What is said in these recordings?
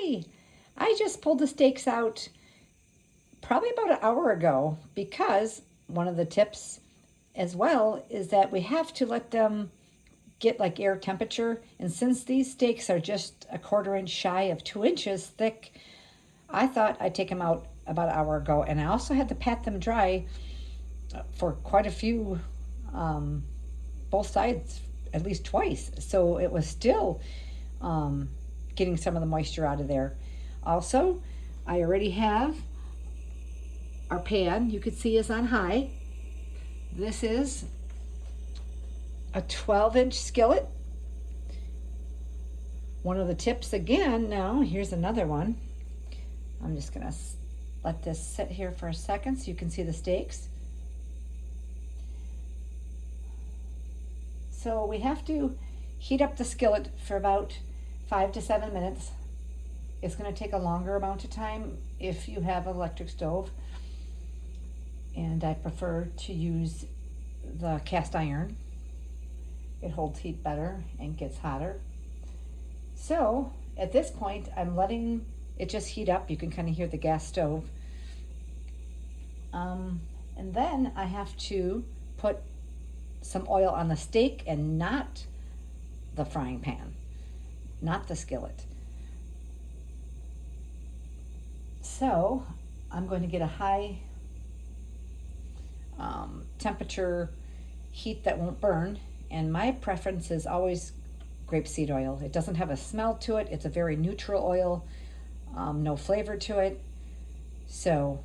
Hey, I just pulled the steaks out probably about an hour ago because one of the tips as well is that we have to let them get like air temperature. And since these steaks are just a 1/4 inch shy of 2 inches thick, I thought I'd take them out about an hour ago. And I also had to pat them dry for quite a few, both sides, at least twice. So it was still getting some of the moisture out of there. Also, I already have our pan, you could see, is on high. This is a 12-inch skillet. One of the tips again, now here's another one. I'm just gonna let this sit here for a second so you can see the steaks. So we have to heat up the skillet for about 5 to 7 minutes. It's going to take a longer amount of time if you have an electric stove. And I prefer to use the cast iron. It holds heat better and gets hotter. So at this point, I'm letting it just heat up. You can kind of hear the gas stove. And then I have to put some oil on the steak and not the frying pan, not the skillet. So I'm going to get a high temperature heat that won't burn, and my preference is always grapeseed oil. It doesn't have a smell to it. It's a very neutral oil, no flavor to it. So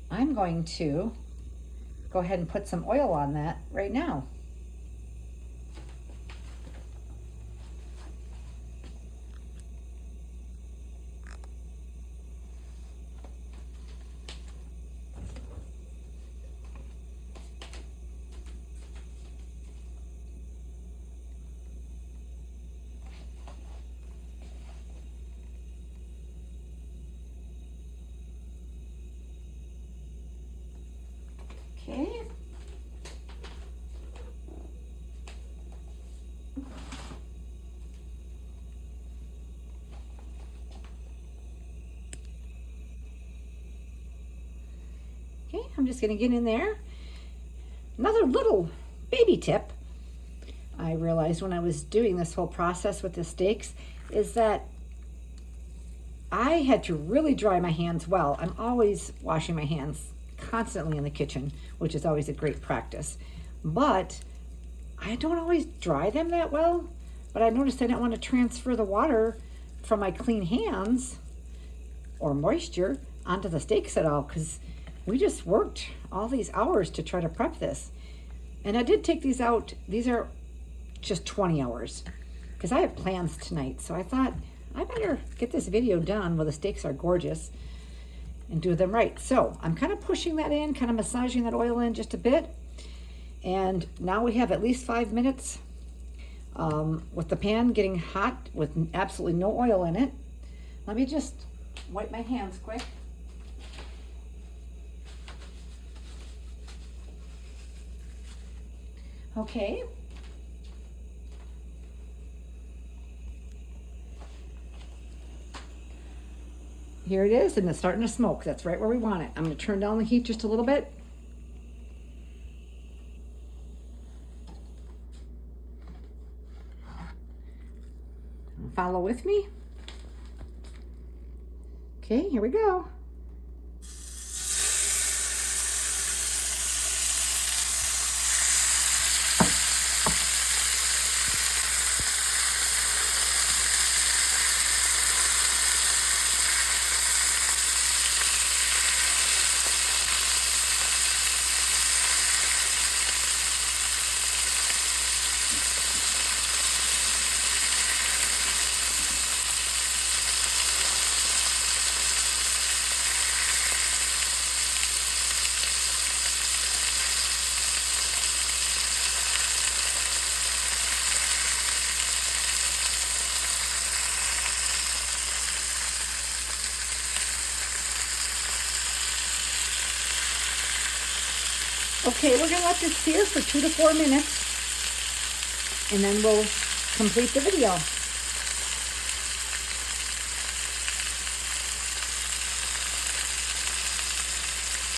I'm going to go ahead and put some oil on that right now. Okay. Okay, I'm just going to get in there. Another little baby tip I realized when I was doing this whole process with the steaks is that I had to really dry my hands well. I'm always washing my hands constantly in the kitchen, which is always a great practice. But I don't always dry them that well. But I noticed I didn't want to transfer the water from my clean hands or moisture onto the steaks at all, because we just worked all these hours to try to prep this. And I did take these out. These are just 20 hours because I have plans tonight. So I thought I better get this video done while the steaks are gorgeous and do them right. So I'm kind of pushing that in, kind of massaging that oil in just a bit. And now we have at least 5 minutes with the pan getting hot with absolutely no oil in it. Let me just wipe my hands quick. Okay. Here it is, and it's starting to smoke. That's right where we want it. I'm going to turn down the heat just a little bit. Follow with me. Okay, here we go. Okay, we're going to let this sear for 2 to 4 minutes, and then we'll complete the video.